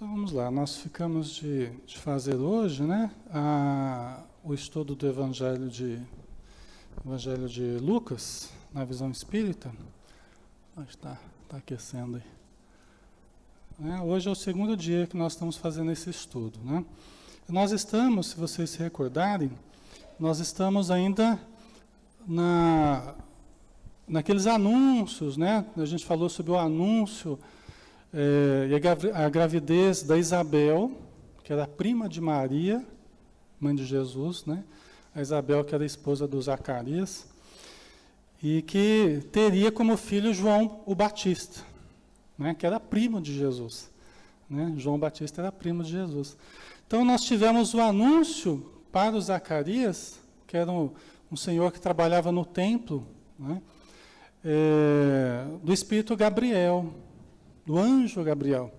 Então vamos lá, nós ficamos de fazer hoje, né, o estudo do Evangelho de Lucas, na visão espírita. Está aquecendo aí. Hoje é o segundo dia que nós estamos fazendo esse estudo, né? Nós estamos, se vocês se recordarem, nós estamos ainda naqueles anúncios, né? A gente falou sobre o anúncio e a gravidez da Isabel, que era prima de Maria, mãe de Jesus, né? A Isabel, que era esposa do Zacarias, e que teria como filho João o Batista, né? Que era primo de Jesus, né? João Batista era primo de Jesus. Então nós tivemos o anúncio para o Zacarias, que era um senhor que trabalhava no templo, né? Do Espírito Gabriel, do anjo Gabriel,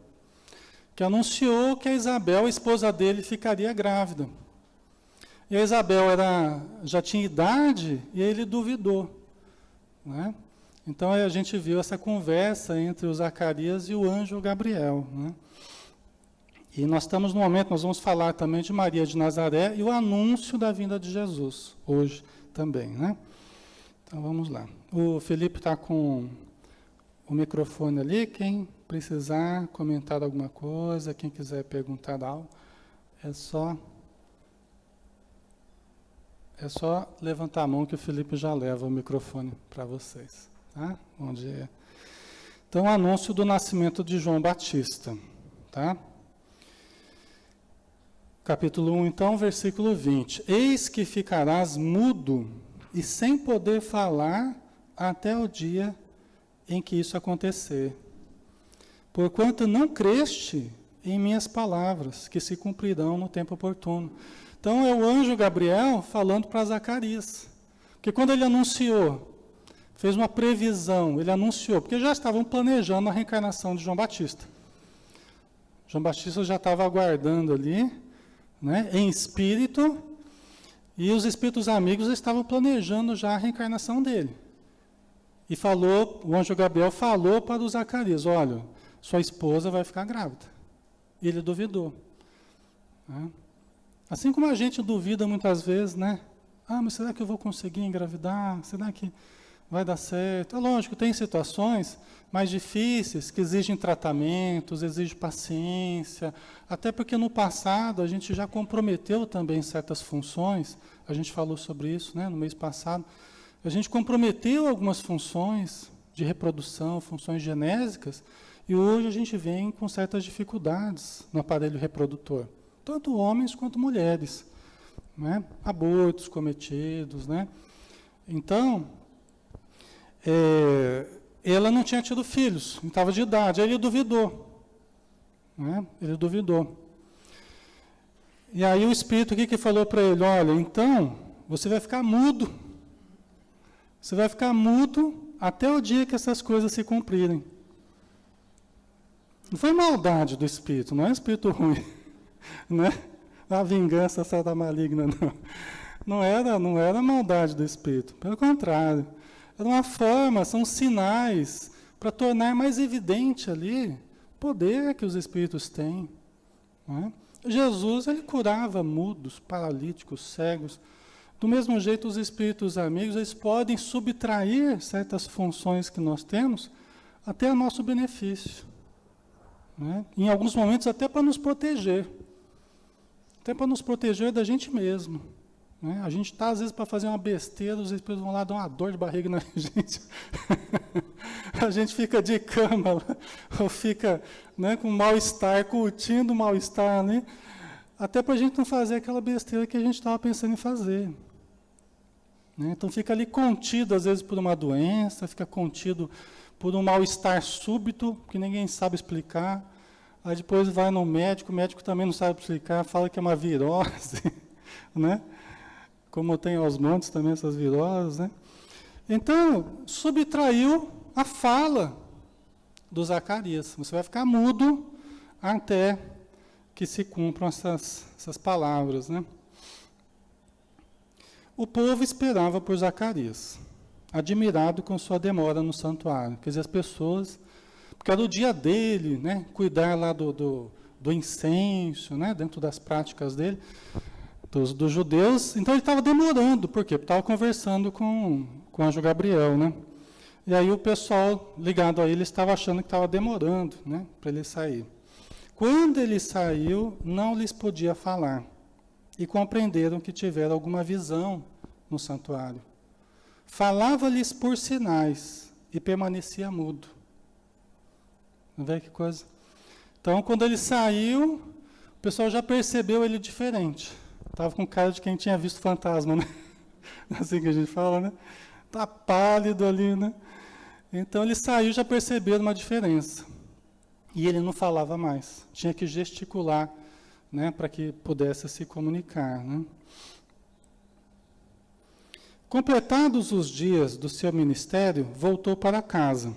que anunciou que a Isabel, a esposa dele, ficaria grávida. E a Isabel já tinha idade e ele duvidou, né? Então a gente viu essa conversa entre o Zacarias e o anjo Gabriel, né? E nós estamos no momento, nós vamos falar também de Maria de Nazaré e o anúncio da vinda de Jesus, hoje também, né? Então vamos lá. O Felipe está com o microfone ali, quem precisar comentar alguma coisa, quem quiser perguntar algo, é só levantar a mão que o Felipe já leva o microfone para vocês, tá? Bom dia. Então, o anúncio do nascimento de João Batista, tá? Capítulo 1, então, versículo 20. Eis que ficarás mudo e sem poder falar até o dia em que isso acontecer. Porquanto não creste em minhas palavras, que se cumprirão no tempo oportuno. Então é o anjo Gabriel falando para Zacarias. Porque quando ele anunciou, fez uma previsão, ele anunciou, porque já estavam planejando a reencarnação de João Batista. João Batista já estava aguardando ali, né, em espírito, e os espíritos amigos estavam planejando já a reencarnação dele. E o anjo Gabriel falou para o Zacarias, olha, sua esposa vai ficar grávida. E ele duvidou, né? Assim como a gente duvida muitas vezes, né? Mas será que eu vou conseguir engravidar? Será que vai dar certo? É lógico, tem situações mais difíceis que exigem tratamentos, exigem paciência, até porque no passado a gente já comprometeu também certas funções, a gente falou sobre isso, né, no mês passado. A gente comprometeu algumas funções de reprodução, funções genésicas, e hoje a gente vem com certas dificuldades no aparelho reprodutor, tanto homens quanto mulheres, né? Abortos cometidos, né? Então, ela não tinha tido filhos, não estava de idade, aí ele duvidou, né? Ele duvidou. E aí o Espírito aqui que falou para ele, olha, então, você vai ficar mudo. Você vai ficar mudo até o dia que essas coisas se cumprirem. Não foi maldade do Espírito, não é Espírito ruim, né? A vingança será maligna, não. Não era maldade do Espírito, pelo contrário. Era uma forma, são sinais para tornar mais evidente ali o poder que os Espíritos têm, né? Jesus, ele curava mudos, paralíticos, cegos. Do mesmo jeito, os espíritos amigos, eles podem subtrair certas funções que nós temos até a nosso benefício, né? Em alguns momentos até para nos proteger. Até para nos proteger da gente mesmo, né? A gente está, às vezes, para fazer uma besteira, os espíritos vão lá dar uma dor de barriga na gente. A gente fica de cama, ou fica, né, com mal-estar, curtindo o mal-estar ali, até para a gente não fazer aquela besteira que a gente estava pensando em fazer, né? Então fica ali contido, às vezes, por uma doença, fica contido por um mal-estar súbito, que ninguém sabe explicar. Aí depois vai no médico, o médico também não sabe explicar, fala que é uma virose, né? Como tem aos montes também essas viroses, né? Então, subtraiu a fala do Zacarias. Você vai ficar mudo até que se cumpram essas palavras, né? O povo esperava por Zacarias, admirado com sua demora no santuário. Quer dizer, as pessoas, porque era o dia dele, né? Cuidar lá do do incenso, né? Dentro das práticas dele, dos judeus. Então ele estava demorando, por quê? Porque estava conversando com o anjo Gabriel, né? E aí o pessoal ligado a ele estava achando que estava demorando, né? Para ele sair. Quando ele saiu, não lhes podia falar. E compreenderam que tiveram alguma visão no santuário. Falava-lhes por sinais e permanecia mudo. Não vê que coisa? Então, quando ele saiu, o pessoal já percebeu ele diferente. Estava com cara de quem tinha visto fantasma, né? Assim que a gente fala, né? Está pálido ali, né? Então, ele saiu, já perceberam uma diferença. E ele não falava mais. Tinha que gesticular, né, para que pudesse se comunicar, né? Completados os dias do seu ministério, voltou para casa.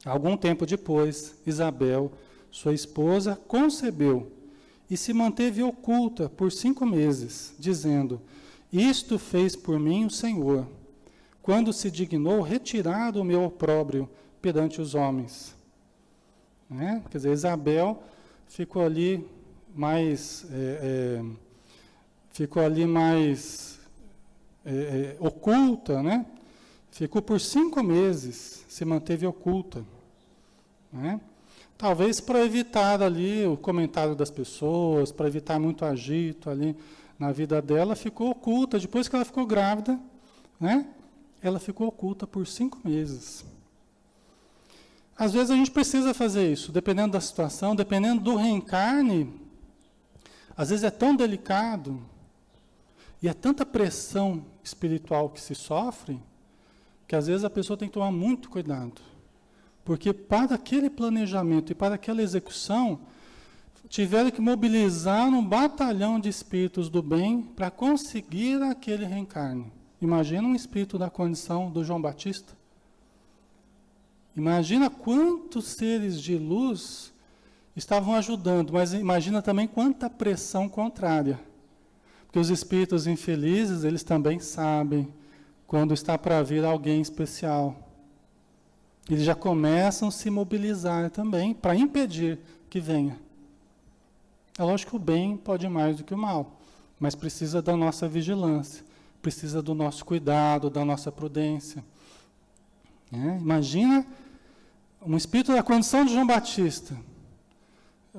Algum tempo depois, Isabel, sua esposa, concebeu e se manteve oculta por 5 meses, dizendo: isto fez por mim o Senhor, quando se dignou retirar o meu opróbrio perante os homens. Né? Quer dizer, Isabel ficou ali mais oculta, né? Ficou por 5 meses, se manteve oculta, né? Talvez para evitar ali o comentário das pessoas, para evitar muito agito ali na vida dela, ficou oculta. Depois que ela ficou grávida, né? Ela ficou oculta por 5 meses. Às vezes a gente precisa fazer isso, dependendo da situação, dependendo do reencarne. Às vezes é tão delicado e é tanta pressão espiritual que se sofre, que às vezes a pessoa tem que tomar muito cuidado. Porque para aquele planejamento e para aquela execução, tiveram que mobilizar um batalhão de espíritos do bem para conseguir aquele reencarne. Imagina um espírito da condição do João Batista. Imagina quantos seres de luz estavam ajudando, mas imagina também quanta pressão contrária. Porque os espíritos infelizes, eles também sabem quando está para vir alguém especial. Eles já começam a se mobilizar também para impedir que venha. É lógico que o bem pode mais do que o mal, mas precisa da nossa vigilância, precisa do nosso cuidado, da nossa prudência. Imagina um espírito da condição de João Batista.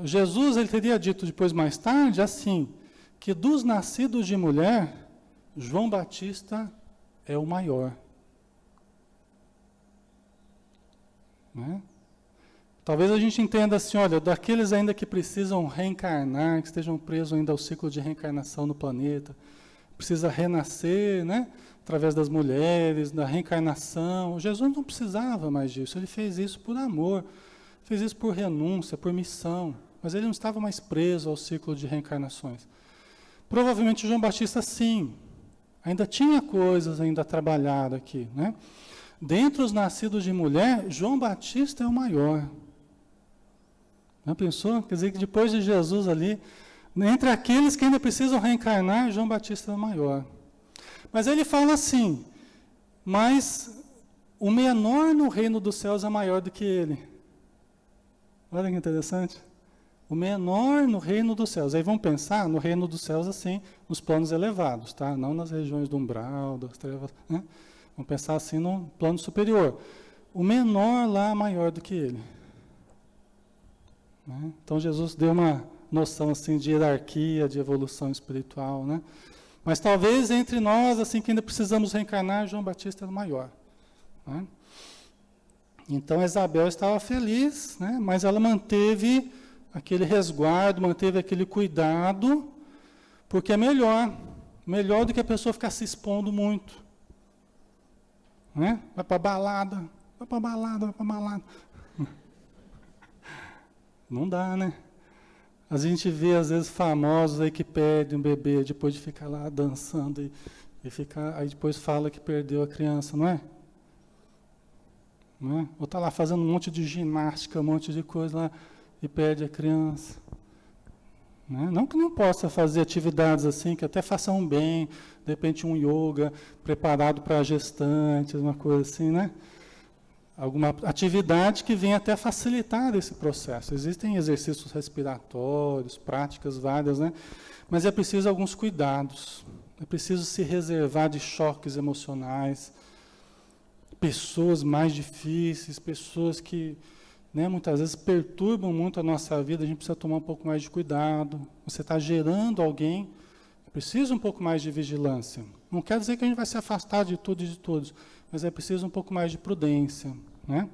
Jesus, ele teria dito depois, mais tarde, assim, que dos nascidos de mulher, João Batista é o maior. Né? Talvez a gente entenda assim, olha, daqueles ainda que precisam reencarnar, que estejam presos ainda ao ciclo de reencarnação no planeta, precisa renascer, né? Através das mulheres, da reencarnação. Jesus não precisava mais disso, ele fez isso por amor, fez isso por renúncia, por missão, mas ele não estava mais preso ao ciclo de reencarnações. Provavelmente João Batista, sim, ainda tinha coisas ainda a trabalhar aqui, né? Dentre os nascidos de mulher, João Batista é o maior. Não pensou? Quer dizer que depois de Jesus ali, entre aqueles que ainda precisam reencarnar, João Batista é o maior. Mas ele fala assim, mas o menor no reino dos céus é maior do que ele. Olha que interessante. O menor no reino dos céus. Aí vamos pensar no reino dos céus assim, nos planos elevados, tá? Não nas regiões do umbral, das trevas, né? Vamos pensar assim no plano superior. O menor lá é maior do que ele. Né? Então Jesus deu uma noção assim de hierarquia, de evolução espiritual, né? Mas talvez entre nós, assim, que ainda precisamos reencarnar, João Batista era o maior. Né? Então Isabel estava feliz, né? Mas ela manteve aquele resguardo, manteve aquele cuidado, porque é melhor do que a pessoa ficar se expondo muito. Né? Vai para balada, vai para balada, vai para balada. Não dá, né? A gente vê, às vezes, famosos aí que perdem um bebê depois de ficar lá dançando e ficar, aí depois fala que perdeu a criança, não é? Não é? Ou está lá fazendo um monte de ginástica, um monte de coisa lá e perde a criança. Né? Não que não possa fazer atividades assim, que até façam bem, de repente um yoga preparado para gestantes, uma coisa assim, né? alguma atividade que venha até facilitar esse processo. Existem exercícios respiratórios, práticas várias, né? Mas é preciso alguns cuidados. É preciso se reservar de choques emocionais, pessoas mais difíceis, pessoas que, né, muitas vezes perturbam muito a nossa vida, a gente precisa tomar um pouco mais de cuidado. Você está gerando alguém, precisa um pouco mais de vigilância. Não quer dizer que a gente vai se afastar de tudo e de todos, mas é preciso um pouco mais de prudência, né?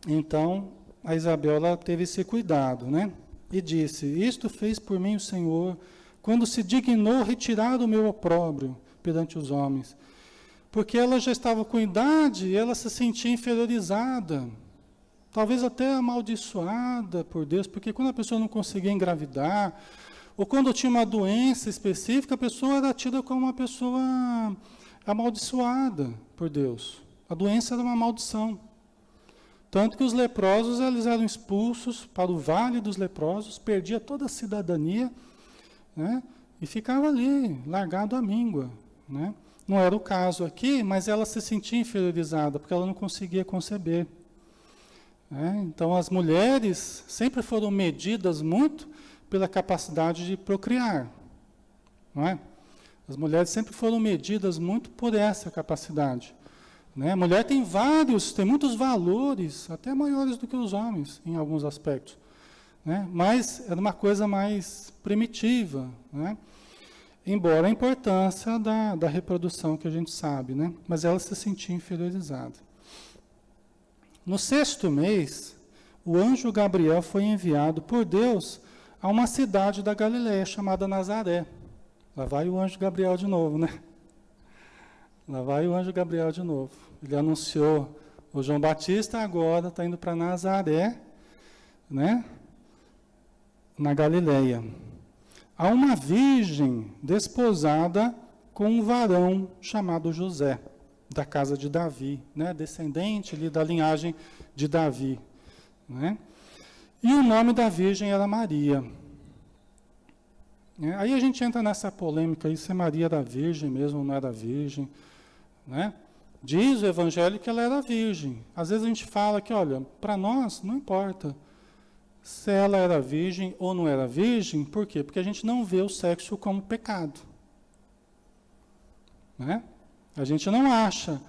Então, a Isabel, ela teve esse cuidado, né? E disse, isto fez por mim o Senhor, quando se dignou retirar o meu opróbrio perante os homens. Porque ela já estava com idade e ela se sentia inferiorizada, talvez até amaldiçoada por Deus, porque quando a pessoa não conseguia engravidar, ou quando tinha uma doença específica, a pessoa era tida como uma pessoa amaldiçoada por Deus. A doença era uma maldição. Tanto que os leprosos, eles eram expulsos para o vale dos leprosos, perdia toda a cidadania, né? E ficava ali, largado à míngua, né? Não era o caso aqui, mas ela se sentia inferiorizada, porque ela não conseguia conceber. Então, as mulheres sempre foram medidas muito pela capacidade de procriar, não é? As mulheres sempre foram medidas muito por essa capacidade, né? A mulher tem muitos valores, até maiores do que os homens, em alguns aspectos, né? Mas era uma coisa mais primitiva, né? Embora a importância da reprodução que a gente sabe, né? Mas ela se sentia inferiorizada. No 6º mês, o anjo Gabriel foi enviado por Deus a uma cidade da Galileia chamada Nazaré. Lá vai o anjo Gabriel de novo, né? Lá vai o anjo Gabriel de novo. Ele anunciou, o João Batista agora está indo para Nazaré, né? Na Galileia. Há uma virgem desposada com um varão chamado José, da casa de Davi, né? Descendente ali da linhagem de Davi, né? E o nome da virgem era Maria. Aí a gente entra nessa polêmica aí, se Maria era virgem mesmo ou não era virgem, né? Diz o Evangelho que ela era virgem. Às vezes a gente fala que, olha, para nós não importa se ela era virgem ou não era virgem. Por quê? Porque a gente não vê o sexo como pecado, né? A gente não acha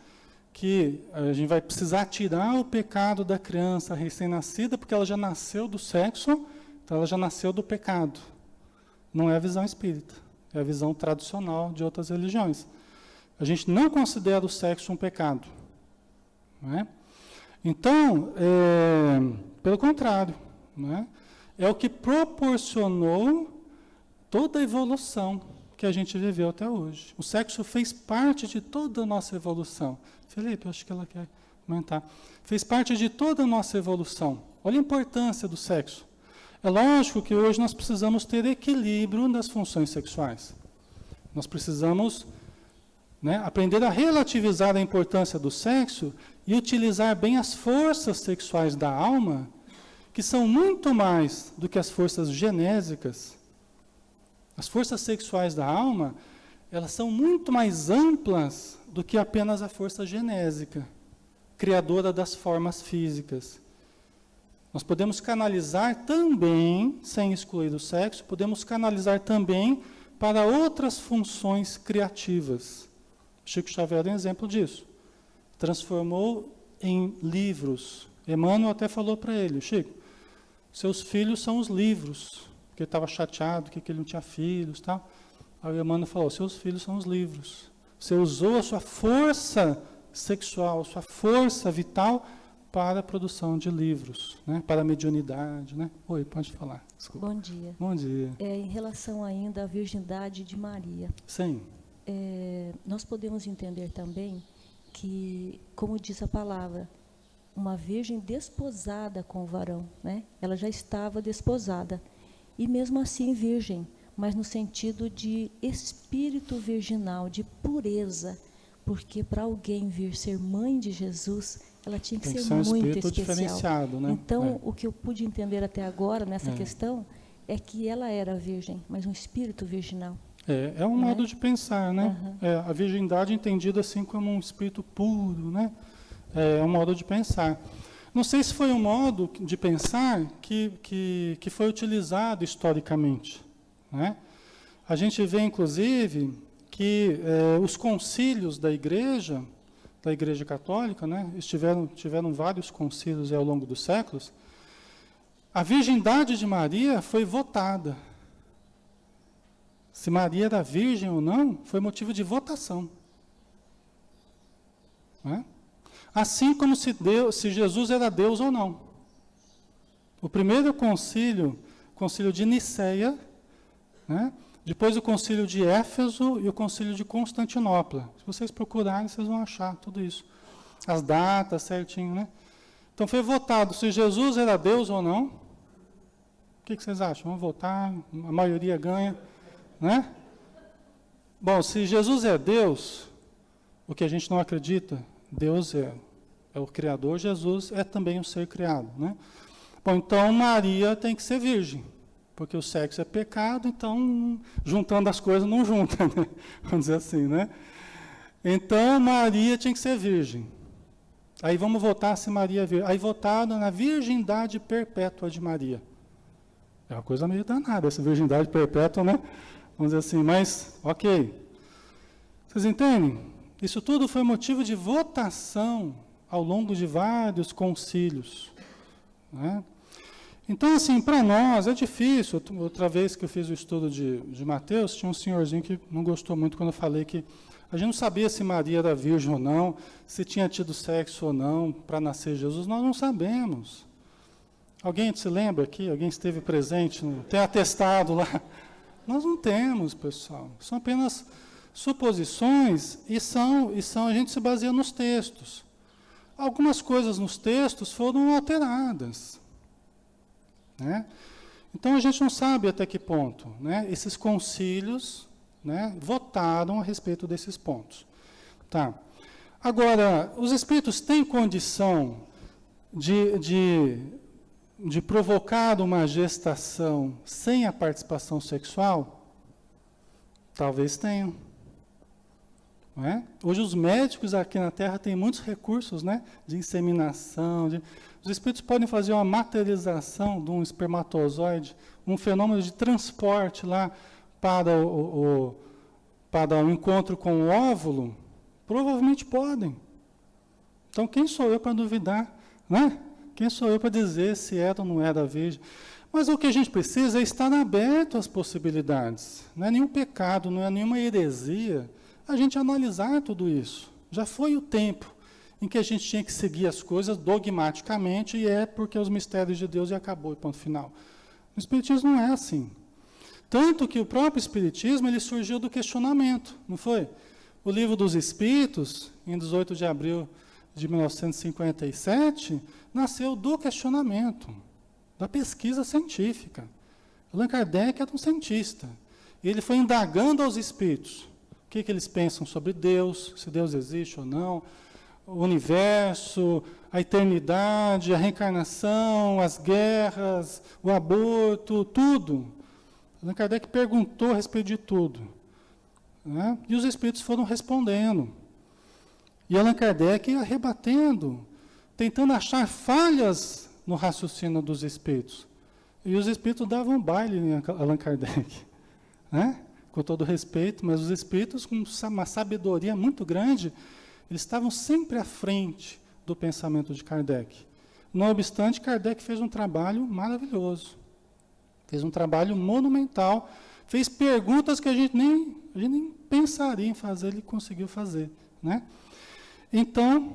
que a gente vai precisar tirar o pecado da criança recém-nascida, porque ela já nasceu do sexo, então ela já nasceu do pecado. Não é a visão espírita, é a visão tradicional de outras religiões. A gente não considera o sexo um pecado, né? Então, pelo contrário, né? É o que proporcionou toda a evolução que a gente viveu até hoje. O sexo fez parte de toda a nossa evolução. Felipe, acho que ela quer comentar. Fez parte de toda a nossa evolução. Olha a importância do sexo. É lógico que hoje nós precisamos ter equilíbrio das funções sexuais. Nós precisamos, né, aprender a relativizar a importância do sexo e utilizar bem as forças sexuais da alma, que são muito mais do que as forças genésicas. As forças sexuais da alma, elas são muito mais amplas do que apenas a força genésica, criadora das formas físicas. Nós podemos canalizar também, sem excluir o sexo, podemos canalizar também para outras funções criativas. Chico Xavier é um exemplo disso. Transformou em livros. Emmanuel até falou para ele, Chico, seus filhos são os livros, porque ele estava chateado, que ele não tinha filhos, tal. Aí o Emmanuel falou, seus filhos são os livros. Você usou a sua força sexual, sua força vital para a produção de livros, né? Para a mediunidade, né? Oi, pode falar. Desculpa. Bom dia. Bom dia. Em relação ainda à virgindade de Maria. Sim. Nós podemos entender também que, como diz a palavra, uma virgem desposada com o varão, né? Ela já estava desposada. E mesmo assim virgem, mas no sentido de espírito virginal, de pureza. Porque para alguém vir ser mãe de Jesus, ela tinha que ser muito especial. Diferenciado, né? Então, o que eu pude entender até agora nessa questão é que ela era virgem, mas um espírito virginal. É um modo de pensar, né? Uhum. A virgindade entendida assim como um espírito puro, né? É um modo de pensar. Não sei se foi um modo de pensar que foi utilizado historicamente, né? A gente vê, inclusive, que os concílios da Igreja Católica, né, tiveram vários concílios ao longo dos séculos, a virgindade de Maria foi votada. Se Maria era virgem ou não, foi motivo de votação. Né? Assim como se Jesus era Deus ou não. O primeiro concílio de Niceia, né? Depois o concílio de Éfeso e o concílio de Constantinopla. Se vocês procurarem, vocês vão achar tudo isso. As datas certinho, né? Então foi votado se Jesus era Deus ou não. O que vocês acham? Vamos votar, a maioria ganha, né? Bom, se Jesus é Deus, o que a gente não acredita, Deus é o Criador, Jesus é também um ser criado, né? Bom, então Maria tem que ser virgem. Porque o sexo é pecado, então, juntando as coisas, não junta, né? Vamos dizer assim, né? Então, Maria tinha que ser virgem. Aí vamos votar se Maria é virgem. Aí votaram na virgindade perpétua de Maria. É uma coisa meio danada, essa virgindade perpétua, né? Vamos dizer assim, mas, ok. Vocês entendem? Isso tudo foi motivo de votação ao longo de vários concílios, né? Então, assim, para nós é difícil. Outra vez que eu fiz o estudo de Mateus, tinha um senhorzinho que não gostou muito quando eu falei que a gente não sabia se Maria era virgem ou não, se tinha tido sexo ou não para nascer Jesus. Nós não sabemos. Alguém se lembra aqui? Alguém esteve presente? Tem atestado lá? Nós não temos, pessoal. São apenas suposições e a gente se baseia nos textos. Algumas coisas nos textos foram alteradas. Né? Então a gente não sabe até que ponto, né, esses concílios, né, votaram a respeito desses pontos. Tá. Agora, os espíritos têm condição de provocar uma gestação sem a participação sexual? Talvez tenham. Não é? Hoje os médicos aqui na Terra têm muitos recursos, né, de inseminação, os espíritos podem fazer uma materialização de um espermatozoide, um fenômeno de transporte lá para o encontro com o óvulo? Provavelmente podem. Então, quem sou eu para duvidar? Né? Quem sou eu para dizer se era ou não era virgem? Mas o que a gente precisa é estar aberto às possibilidades. Não é nenhum pecado, não é nenhuma heresia a gente analisar tudo isso. Já foi o tempo em que a gente tinha que seguir as coisas dogmaticamente, e é porque os mistérios de Deus e acabou, e ponto final. O Espiritismo não é assim. Tanto que o próprio Espiritismo ele surgiu do questionamento, não foi? O Livro dos Espíritos, em 18 de abril de 1957, nasceu do questionamento, da pesquisa científica. Allan Kardec era um cientista. Ele foi indagando aos espíritos. O que eles pensam sobre Deus, se Deus existe ou não, o universo, a eternidade, a reencarnação, as guerras, o aborto, tudo. Allan Kardec perguntou a respeito de tudo. Né? E os espíritos foram respondendo. E Allan Kardec ia rebatendo, tentando achar falhas no raciocínio dos espíritos. E os espíritos davam baile em Allan Kardec. Né? Com todo respeito, mas os espíritos, com uma sabedoria muito grande, eles estavam sempre à frente do pensamento de Kardec. Não obstante, Kardec fez um trabalho maravilhoso. Fez um trabalho monumental. Fez perguntas que a gente nem pensaria em fazer, ele conseguiu fazer. Né? Então,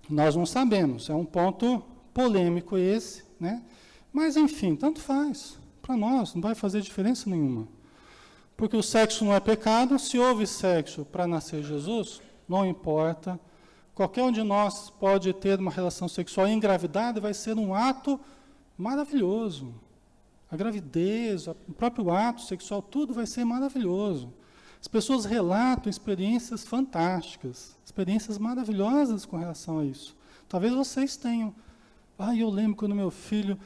nós não sabemos. É um ponto polêmico esse. Né? Mas, enfim, tanto faz. Para nós, não vai fazer diferença nenhuma. Porque o sexo não é pecado. Se houve sexo para nascer Jesus, não importa. Qualquer um de nós pode ter uma relação sexual engravidada, vai ser um ato maravilhoso. A gravidez, o próprio ato sexual, tudo vai ser maravilhoso. As pessoas relatam experiências fantásticas, experiências maravilhosas com relação a isso. Talvez vocês tenham. Eu lembro quando meu filho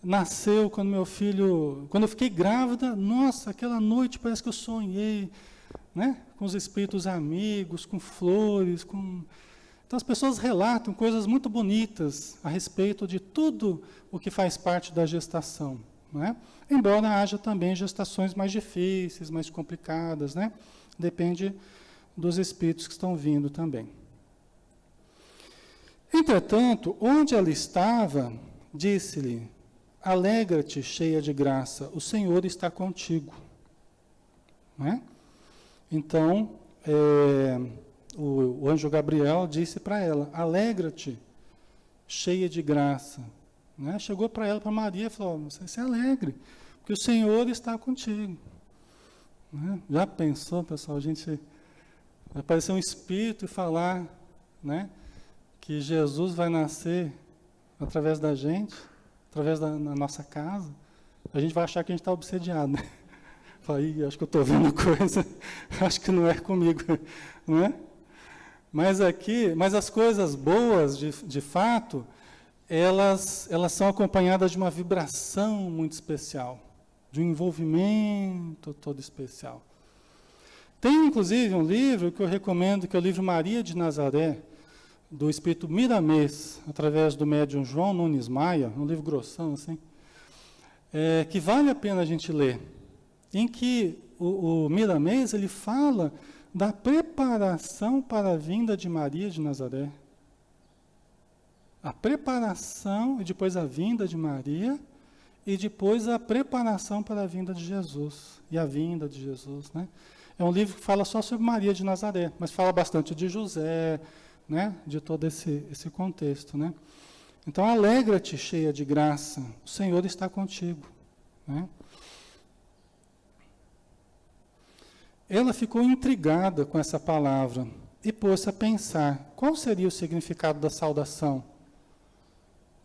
nasceu, quando eu fiquei grávida, nossa, aquela noite parece que eu sonhei, né? Com os espíritos amigos, com flores, Então as pessoas relatam coisas muito bonitas a respeito de tudo o que faz parte da gestação, não é? Embora haja também gestações mais difíceis, mais complicadas, né? Depende dos espíritos que estão vindo também. Entretanto, onde ela estava, disse-lhe: alegra-te, cheia de graça, o Senhor está contigo. Não é? Então, o anjo Gabriel disse para ela: alegra-te, cheia de graça. Né? Chegou para ela, para Maria, e falou: você se alegre, porque o Senhor está contigo. Né? Já pensou, pessoal, a gente aparecer um espírito e falar, né, que Jesus vai nascer através da gente, através da nossa casa? A gente vai achar que a gente está obsediado, né? Falei, acho que eu estou vendo coisa, acho que não é comigo, não é? Mas as coisas boas, de fato, elas são acompanhadas de uma vibração muito especial, de um envolvimento todo especial. Tem, inclusive, um livro que eu recomendo, que é o livro Maria de Nazaré, do Espírito Miramês, através do médium João Nunes Maia, um livro grossão, assim, que vale a pena a gente ler, em que o Miramês, ele fala da preparação para a vinda de Maria de Nazaré. A preparação, e depois a vinda de Maria, e depois a preparação para a vinda de Jesus, e a vinda de Jesus, né? É um livro que fala só sobre Maria de Nazaré, mas fala bastante de José, né? De todo esse contexto, né? Então, alegra-te, cheia de graça, o Senhor está contigo, né? Ela ficou intrigada com essa palavra e pôs-se a pensar qual seria o significado da saudação.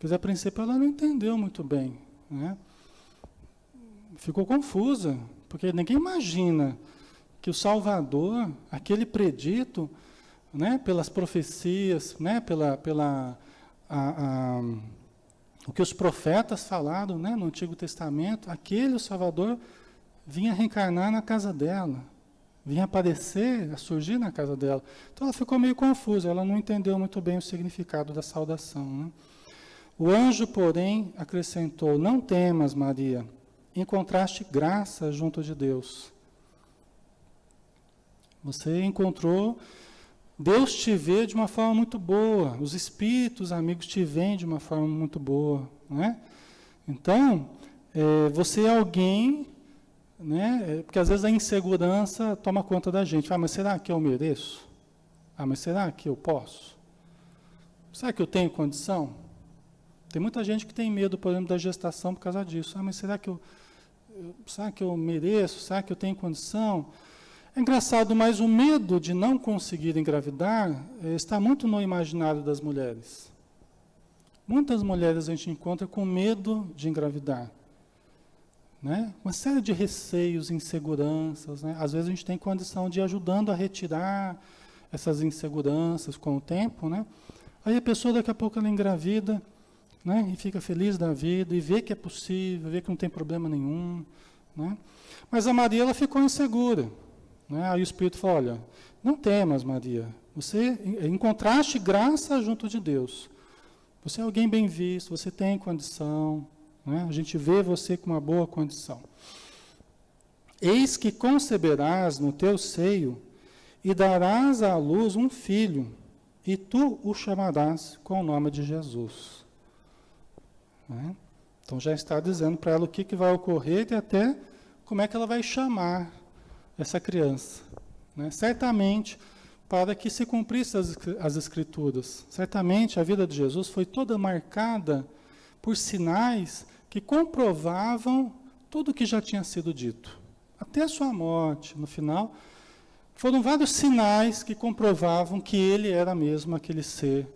Pois, a princípio, ela não entendeu muito bem, né? Ficou confusa, porque ninguém imagina que o Salvador, aquele predito, né, pelas profecias, né, o que os profetas falaram, né, no Antigo Testamento, aquele Salvador vinha reencarnar na casa dela, vinha aparecer, a surgir na casa dela. Então ela ficou meio confusa, ela não entendeu muito bem o significado da saudação, né? O anjo, porém, acrescentou: não temas, Maria, encontraste graça junto de Deus. Você encontrou, Deus te vê de uma forma muito boa, os espíritos amigos te veem de uma forma muito boa, né? Então, você é alguém, né? Porque às vezes a insegurança toma conta da gente. Mas será que eu mereço? Mas será que eu posso? Será que eu tenho condição? Tem muita gente que tem medo, por exemplo, da gestação por causa disso. Mas será que eu mereço? Será que eu tenho condição? É engraçado, mas o medo de não conseguir engravidar está muito no imaginário das mulheres. Muitas mulheres a gente encontra com medo de engravidar, né? Uma série de receios, inseguranças, né? Às vezes a gente tem condição de ir ajudando a retirar essas inseguranças com o tempo, né? Aí a pessoa daqui a pouco ela engravida, né? E fica feliz da vida, e vê que é possível, vê que não tem problema nenhum, né? Mas a Maria, ela ficou insegura. Aí o Espírito falou: olha, não temas, Maria, você encontraste graça junto de Deus. Você é alguém bem visto, você tem condição, né? A gente vê você com uma boa condição. Eis que conceberás no teu seio e darás à luz um filho, e tu o chamarás com o nome de Jesus. Né? Então já está dizendo para ela o que vai ocorrer e até como é que ela vai chamar essa criança, né? Certamente, para que se cumprissem as Escrituras, certamente a vida de Jesus foi toda marcada por sinais que comprovavam tudo o que já tinha sido dito. Até a sua morte, no final, foram vários sinais que comprovavam que ele era mesmo aquele ser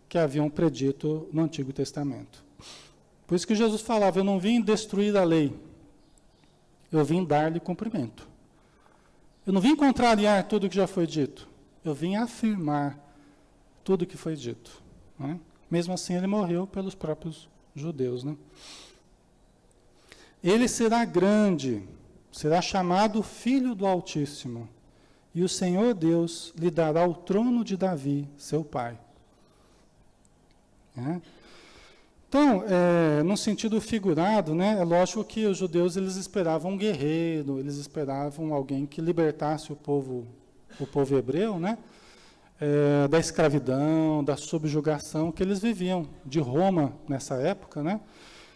que haviam predito no Antigo Testamento. Por isso que Jesus falava: eu não vim destruir a lei, eu vim dar-lhe cumprimento. Eu não vim contrariar tudo o que já foi dito. Eu vim afirmar tudo o que foi dito. Né? Mesmo assim, ele morreu pelos próprios judeus. Né? Ele será grande, será chamado Filho do Altíssimo. E o Senhor Deus lhe dará o trono de Davi, seu pai. né? Então, no sentido figurado, né, é lógico que os judeus eles esperavam um guerreiro, eles esperavam alguém que libertasse o povo hebreu, né, da escravidão, da subjugação que eles viviam de Roma nessa época, né?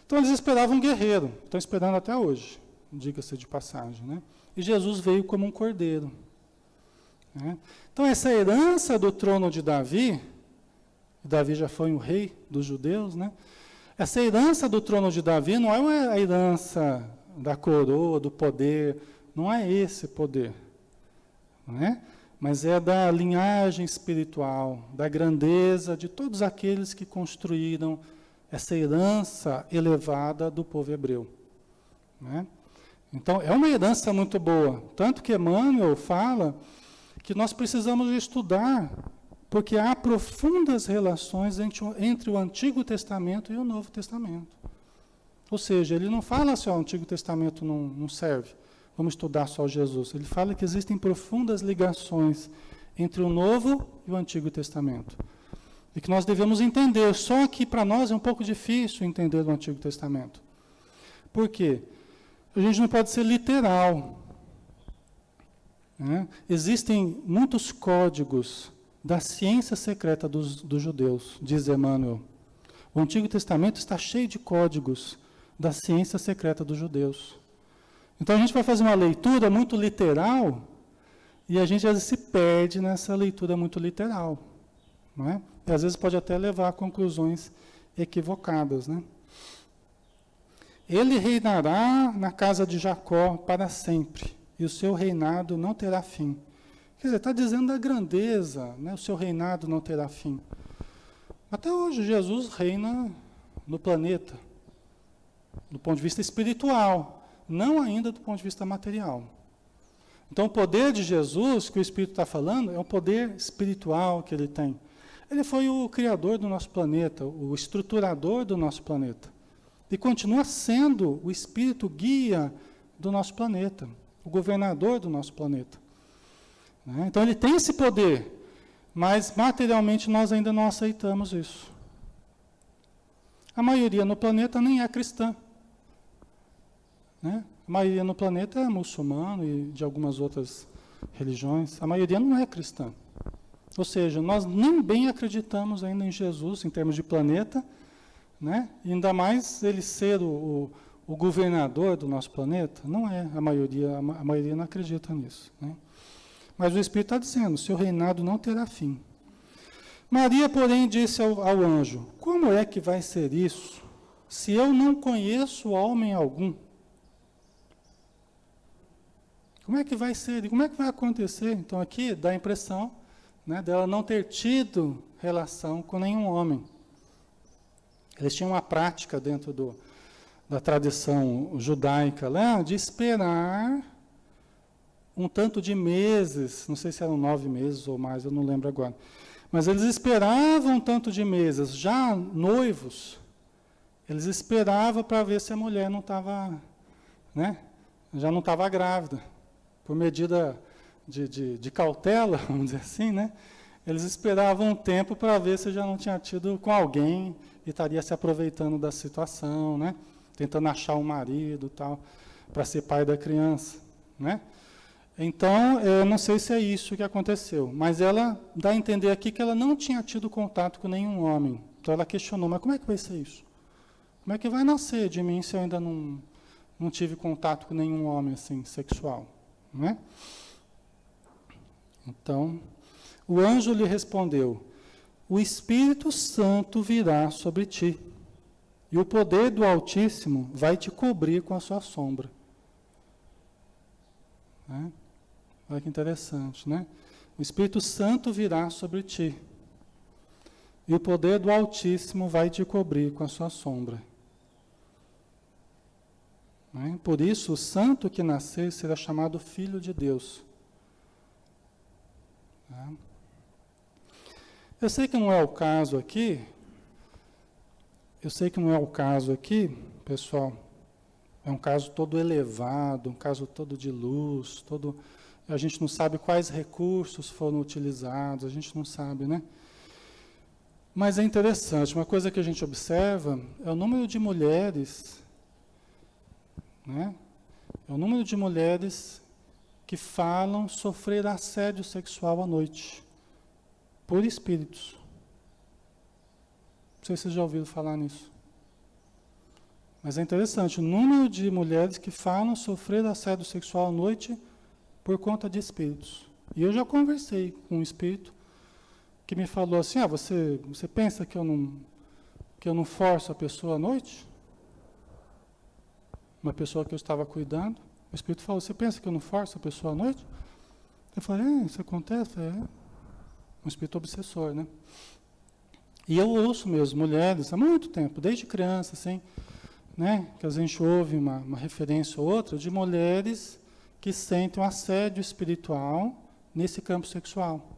Então eles esperavam um guerreiro, estão esperando até hoje, diga-se de passagem, né? E Jesus veio como um cordeiro, né? Então essa herança do trono de Davi já foi um rei dos judeus, né? Essa herança do trono de Davi não é a herança da coroa, do poder, não é esse poder, né? Mas é da linhagem espiritual, da grandeza de todos aqueles que construíram essa herança elevada do povo hebreu, né? Então, é uma herança muito boa, tanto que Emmanuel fala que nós precisamos estudar, porque há profundas relações entre o Antigo Testamento e o Novo Testamento. Ou seja, ele não fala assim, o Antigo Testamento não serve, vamos estudar só Jesus. Ele fala que existem profundas ligações entre o Novo e o Antigo Testamento. E que nós devemos entender, só que para nós é um pouco difícil entender o Antigo Testamento. Por quê? A gente não pode ser literal, né? Existem muitos códigos da ciência secreta dos judeus, diz Emmanuel. O Antigo Testamento está cheio de códigos da ciência secreta dos judeus. Então a gente vai fazer uma leitura muito literal e a gente às vezes se perde nessa leitura muito literal, não é? E às vezes pode até levar a conclusões equivocadas, né? Ele reinará na casa de Jacó para sempre, e o seu reinado não terá fim. Quer dizer, está dizendo da grandeza, né? O seu reinado não terá fim. Até hoje, Jesus reina no planeta, do ponto de vista espiritual, não ainda do ponto de vista material. Então, o poder de Jesus, que o Espírito está falando, é um poder espiritual que ele tem. Ele foi o criador do nosso planeta, o estruturador do nosso planeta. E continua sendo o Espírito guia do nosso planeta, o governador do nosso planeta. Né? Então ele tem esse poder, mas materialmente nós ainda não aceitamos isso. A maioria no planeta nem é cristã, né? A maioria no planeta é muçulmano e de algumas outras religiões. A maioria não é cristã. Ou seja, nós nem bem acreditamos ainda em Jesus em termos de planeta, né? E ainda mais ele ser o governador do nosso planeta, não é a maioria não acredita nisso, né? Mas o Espírito está dizendo, seu reinado não terá fim. Maria, porém, disse ao anjo, como é que vai ser isso, se eu não conheço homem algum? Como é que vai ser? Como é que vai acontecer? Então aqui dá a impressão, né, dela não ter tido relação com nenhum homem. Eles tinham uma prática dentro da tradição judaica lá, de esperar um tanto de meses, não sei se eram 9 meses ou mais, eu não lembro agora. Mas eles esperavam um tanto de meses, já noivos, eles esperavam para ver se a mulher não estava, né, já não estava grávida. Por medida de cautela, vamos dizer assim, né? Eles esperavam um tempo para ver se já não tinha tido com alguém e estaria se aproveitando da situação, né? Tentando achar um marido, tal, para ser pai da criança, né? Então, eu não sei se é isso que aconteceu, mas ela dá a entender aqui que ela não tinha tido contato com nenhum homem. Então ela questionou, mas como é que vai ser isso? Como é que vai nascer de mim se eu ainda não tive contato com nenhum homem assim, sexual? Né? Então, o anjo lhe respondeu, o Espírito Santo virá sobre ti, e o poder do Altíssimo vai te cobrir com a sua sombra. Né? Olha que interessante, né? O Espírito Santo virá sobre ti, e o poder do Altíssimo vai te cobrir com a sua sombra. Né? Por isso, o santo que nascer será chamado Filho de Deus. Tá? Eu sei que não é o caso aqui, pessoal, é um caso todo elevado, um caso todo de luz, a gente não sabe quais recursos foram utilizados, a gente não sabe, né? Mas é interessante, uma coisa que a gente observa é o número de mulheres, né? É o número de mulheres que falam sofrer assédio sexual à noite, por espíritos. Não sei se vocês já ouviram falar nisso. Mas é interessante, o número de mulheres que falam sofrer assédio sexual à noite por conta de espíritos. E eu já conversei com um espírito que me falou assim, você pensa que eu não forço a pessoa à noite? Uma pessoa que eu estava cuidando. O espírito falou, você pensa que eu não forço a pessoa à noite? Eu falei, isso acontece? Um espírito obsessor, né? E eu ouço mesmo mulheres há muito tempo, desde criança, assim, né, que a gente ouve uma referência ou outra de mulheres que sentem um assédio espiritual nesse campo sexual.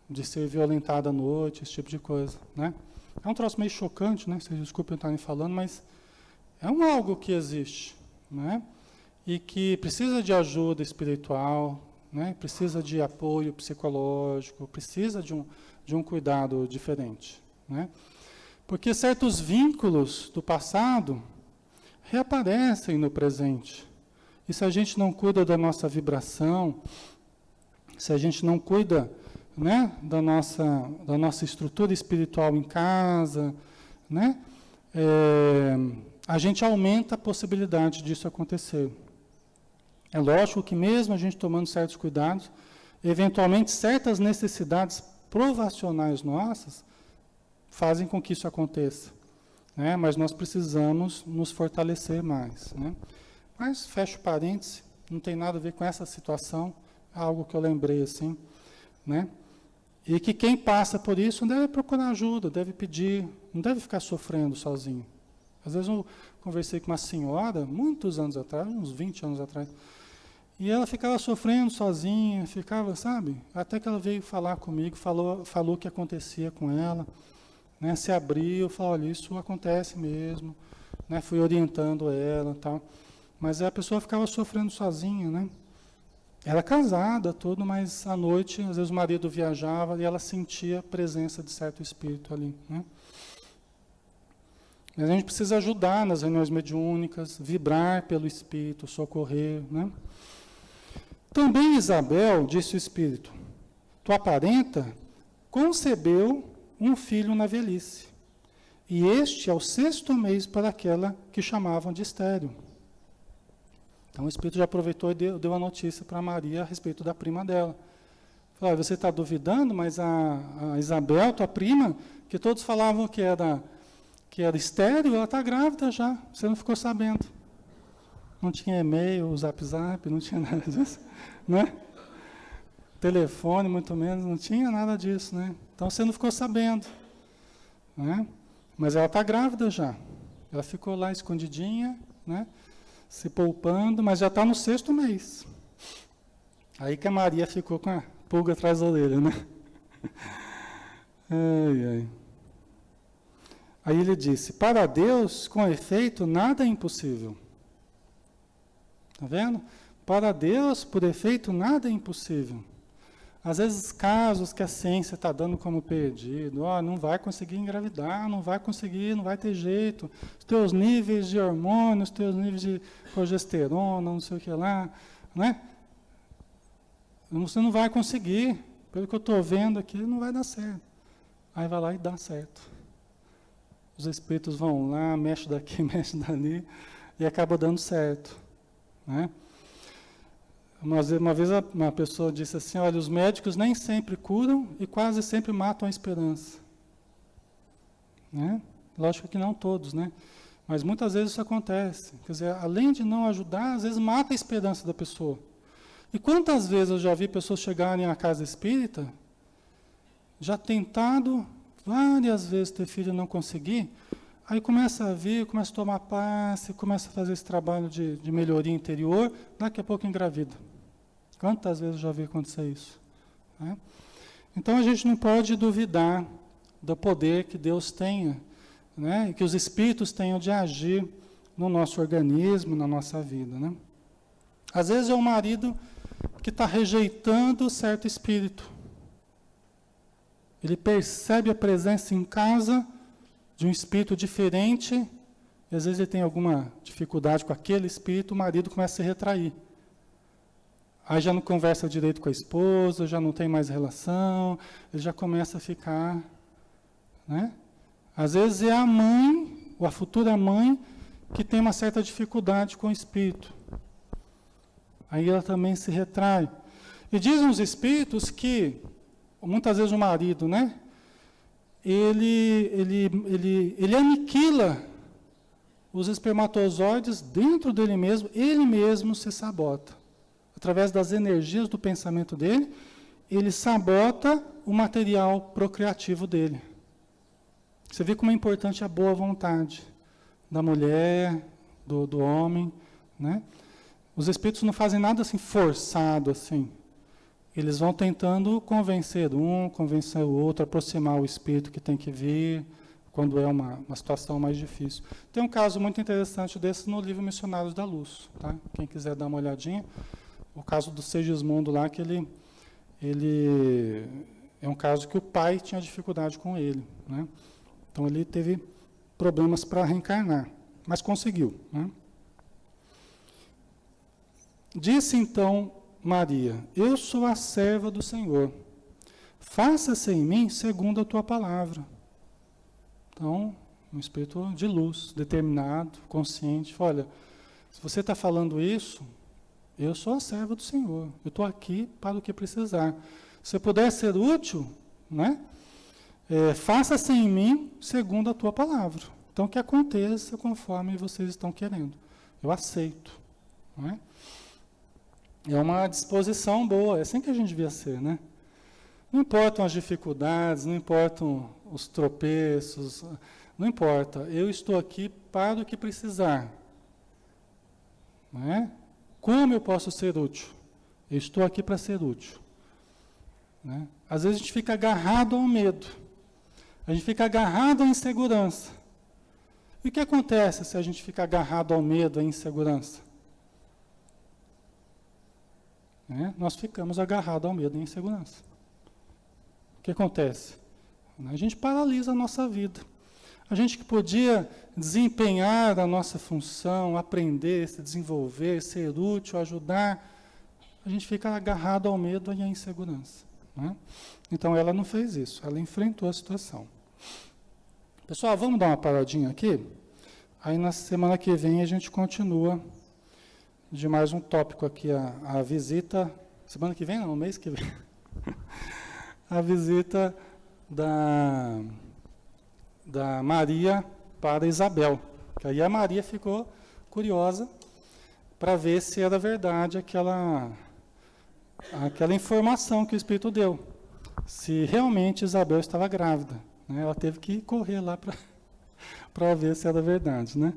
De ser violentada à noite, esse tipo de coisa, né? É um troço meio chocante, né? Vocês desculpem eu estar falando, mas é algo que existe, né? E que precisa de ajuda espiritual, né? Precisa de apoio psicológico, precisa de um cuidado diferente, né? Porque certos vínculos do passado reaparecem no presente. E se a gente não cuida da nossa vibração, se a gente não cuida, né, da nossa estrutura espiritual em casa, né, a gente aumenta a possibilidade disso acontecer. É lógico que mesmo a gente tomando certos cuidados, eventualmente certas necessidades provacionais nossas fazem com que isso aconteça, né? Mas nós precisamos nos fortalecer mais, né? Mas, fecho parênteses, não tem nada a ver com essa situação, é algo que eu lembrei assim, né? E que quem passa por isso deve procurar ajuda, deve pedir, não deve ficar sofrendo sozinho. Às vezes eu conversei com uma senhora, muitos anos atrás, uns 20 anos atrás, e ela ficava sofrendo sozinha, ficava, sabe? Até que ela veio falar comigo, falou o que acontecia com ela, né? Se abriu, falou, olha, isso acontece mesmo, né? Fui orientando ela e tal. Mas a pessoa ficava sofrendo sozinha, né? Era casada, tudo, mas à noite, às vezes o marido viajava e ela sentia a presença de certo espírito ali, né? Mas a gente precisa ajudar nas reuniões mediúnicas, vibrar pelo espírito, socorrer, né? Também Isabel, disse o espírito, tua parenta concebeu um filho na velhice, e este é o 6º mês para aquela que chamavam de estéril. Então o espírito já aproveitou e deu a notícia para Maria a respeito da prima dela. Falou, você está duvidando, mas a Isabel, tua prima, que todos falavam que era estéril, ela está grávida já, você não ficou sabendo. Não tinha e-mail, zap, não tinha nada disso, né? Telefone, muito menos, não tinha nada disso, né? Então você não ficou sabendo, né? Mas ela está grávida já. Ela ficou lá escondidinha, né? Se poupando, mas já está no 6º mês. Aí que a Maria ficou com a pulga atrás da orelha, né? Ai, ai. Aí ele disse, para Deus, com efeito, nada é impossível. Está vendo? Para Deus, por efeito, nada é impossível. Às vezes, casos que a ciência está dando como perdido, não vai conseguir engravidar, não vai conseguir, não vai ter jeito. Os teus níveis de hormônios, os teus níveis de progesterona, não sei o que lá, né? Você não vai conseguir. Pelo que eu estou vendo aqui, não vai dar certo. Aí vai lá e dá certo. Os espíritos vão lá, mexem daqui, mexem dali, e acaba dando certo, né? Uma vez uma pessoa disse assim, olha, os médicos nem sempre curam e quase sempre matam a esperança. Né? Lógico que não todos, né? Mas muitas vezes isso acontece. Quer dizer, além de não ajudar, às vezes mata a esperança da pessoa. E quantas vezes eu já vi pessoas chegarem à casa espírita, já tentado várias vezes ter filho e não conseguir, aí começa a vir, começa a tomar passe, começa a fazer esse trabalho de melhoria interior, daqui a pouco engravida. Quantas vezes eu já vi acontecer isso? Né? Então a gente não pode duvidar do poder que Deus tenha, né? E que os espíritos tenham de agir no nosso organismo, na nossa vida. Né? Às vezes é o marido que está rejeitando certo espírito. Ele percebe a presença em casa de um espírito diferente, e às vezes ele tem alguma dificuldade com aquele espírito, o marido começa a se retrair. Aí já não conversa direito com a esposa, já não tem mais relação, ele já começa a ficar, né? Às vezes é a mãe, ou a futura mãe, que tem uma certa dificuldade com o espírito. Aí ela também se retrai. E dizem os espíritos que, muitas vezes o marido, né? Ele aniquila os espermatozoides dentro dele mesmo, ele mesmo se sabota. Através das energias do pensamento dele, ele sabota o material procriativo dele. Você vê como é importante a boa vontade da mulher, do homem, né? Os espíritos não fazem nada assim forçado assim. Eles vão tentando convencer um, convencer o outro, aproximar o espírito que tem que vir, quando é uma situação mais difícil. Tem um caso muito interessante desse no livro Missionários da Luz, tá? Quem quiser dar uma olhadinha. O caso do Segismundo lá, que ele é um caso que o pai tinha dificuldade com ele, né? Então ele teve problemas para reencarnar, mas conseguiu, né? Disse então Maria: eu sou a serva do Senhor, faça-se em mim segundo a tua palavra. Então, um espírito de luz, determinado, consciente. Olha, se você está falando isso, eu sou a serva do Senhor, eu estou aqui para o que precisar. Se eu puder ser útil, né? Faça-se em mim segundo a tua palavra. Então, que aconteça conforme vocês estão querendo. Eu aceito, não é? É uma disposição boa, é assim que a gente devia ser, né? Não importam as dificuldades, não importam os tropeços, não importa. Eu estou aqui para o que precisar. Não é? Como eu posso ser útil? Eu estou aqui para ser útil. Né? Às vezes a gente fica agarrado ao medo. A gente fica agarrado à insegurança. E o que acontece se a gente fica agarrado ao medo, à insegurança? Nós ficamos agarrados ao medo e à insegurança. O que acontece? A gente paralisa a nossa vida. A gente que podia desempenhar a nossa função, aprender, se desenvolver, ser útil, ajudar, a gente fica agarrado ao medo e à insegurança. Né? Então ela não fez isso, ela enfrentou a situação. Pessoal, vamos dar uma paradinha aqui? Aí na semana que vem a gente continua de mais um tópico aqui, a visita, semana que vem não, mês que vem, a visita da Maria para Isabel. Que aí a Maria ficou curiosa para ver se era verdade aquela informação que o Espírito deu. Se realmente Isabel estava grávida. Né? Ela teve que correr lá para ver se era verdade. Né?